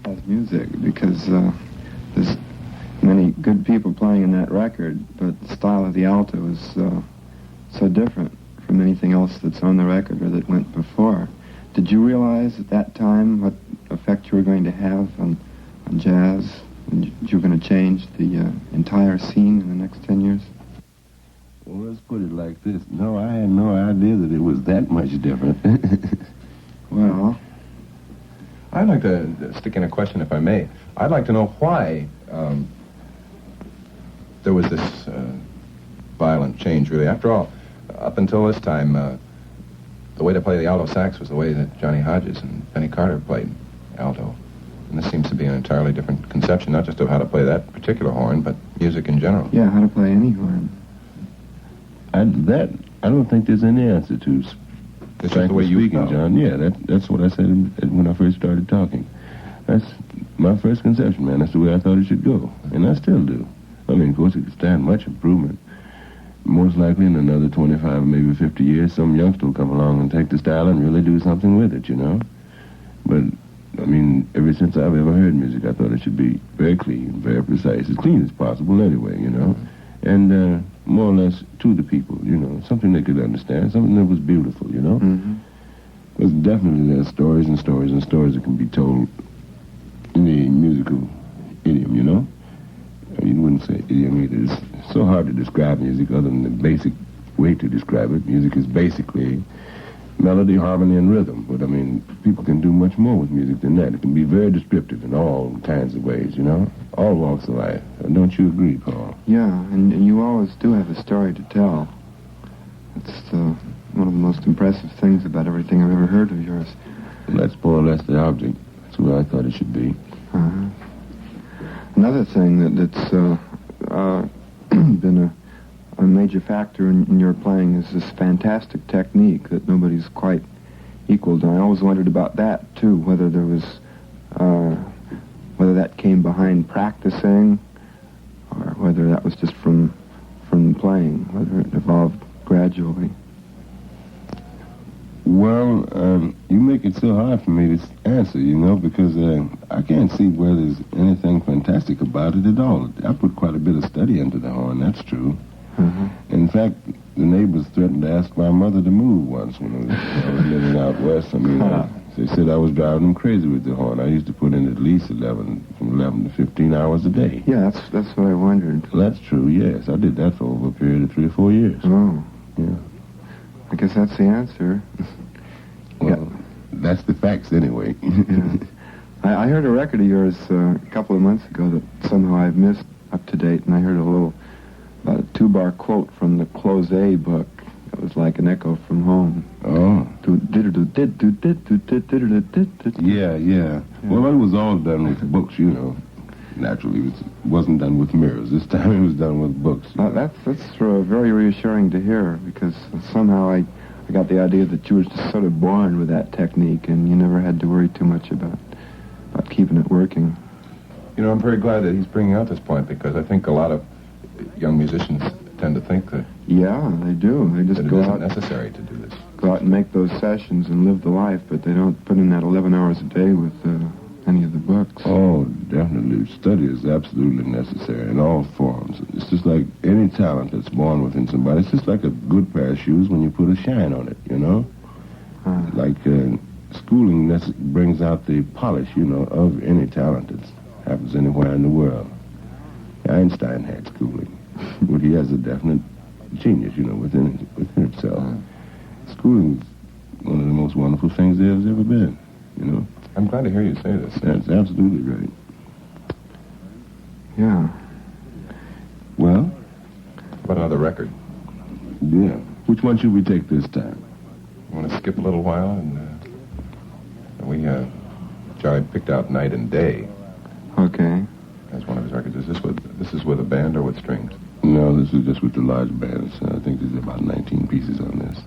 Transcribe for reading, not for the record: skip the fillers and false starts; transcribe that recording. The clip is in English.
jazz music, because there's many good people playing in that record, but the style of the alto is so different from anything else that's on the record or that went before. Did you realize at that time what effect you were going to have on jazz, and you were going to change the entire scene in the next 10 years? Well, let's put it like this. No, I had no idea that it was that much different. Well, I'd like to stick in a question, if I may. I'd like to know why there was this violent change, really. After all, up until this time, the way to play the alto sax was the way that Johnny Hodges and Benny Carter played alto. And this seems to be an entirely different conception, not just of how to play that particular horn, but music in general. yeah, how to play any horn. I don't think there's any answer to. This is the way you speaking, felt. John. Yeah, that's what I said when I first started talking. That's my first conception, man. That's the way I thought it should go, and I still do. I mean, of course, it could stand much improvement. Most likely in another 25 or maybe 50 years, some youngster will come along and take the style and really do something with it, you know? But, I mean, ever since I've ever heard music, I thought it should be very clean, very precise, as clean as possible anyway, you know? And more or less to the people, you know, something they could understand, something that was beautiful, you know? Mm-hmm. Because definitely there's stories and stories and stories that can be told in the musical idiom, you know? You wouldn't say idiom either. It's so hard to describe music other than the basic way to describe it. Music is basically melody, harmony, and rhythm. But, I mean, people can do much more with music than that. It can be very descriptive in all kinds of ways, you know? All walks of life. Don't you agree, Paul? Yeah, and you always do have a story to tell. It's one of the most impressive things about everything I've ever heard of yours. Well, that's Paul, that's the object. That's where I thought it should be. Uh-huh. Another thing that's been a major factor in your playing is this fantastic technique that nobody's quite equaled. And I always wondered about that, too, whether there was, whether that came behind practicing or whether that was just from playing, whether it evolved gradually. Well, you make it so hard for me to answer, you know, because I can't see where there's anything fantastic about it at all. I put quite a bit of study into the horn, that's true. Uh-huh. In fact, the neighbors threatened to ask my mother to move once when I was living out west. I mean, they said I was driving them crazy with the horn. I used to put in at least from 11 to 15 hours a day. Yeah, that's what I wondered. Well, that's true, yes. I did that for over a period of 3 or 4 years. Oh. Yeah. I guess that's the answer. Well, that's the facts anyway. Yeah. I heard a record of yours a couple of months ago that somehow I've missed up to date, and I heard about a 2-bar quote from the Close A book. It was like an echo from home. Oh. Yeah. Well, it was all done with books, you know. Naturally, it wasn't done with mirrors. This time it was done with books. That's very reassuring to hear, because somehow I got the idea that you were just sort of born with that technique, and you never had to worry too much about keeping it working. You know, I'm very glad that he's bringing out this point, because I think a lot of young musicians tend to think that... Yeah, they do. They just that go it isn't out, necessary to do this. go out and make those sessions and live the life, but they don't put in that 11 hours a day with any of the books. Oh, definitely. Study is absolutely necessary in all forms. It's just like any talent that's born within somebody. It's just like a good pair of shoes when you put a shine on it, you know? Like schooling brings out the polish, you know, of any talent that happens anywhere in the world. Einstein had schooling, but he has a definite genius, you know, within himself. Schooling is one of the most wonderful things there's ever been, you know? I'm glad to hear you say this. That's absolutely right. Yeah. Well? What another record? Yeah. Which one should we take this time? You want to skip a little while? And Charlie picked out Night and Day Okay. as one of his records. This is with a band or with strings? No, this is just with the large bands. I think there's about 19 pieces on this.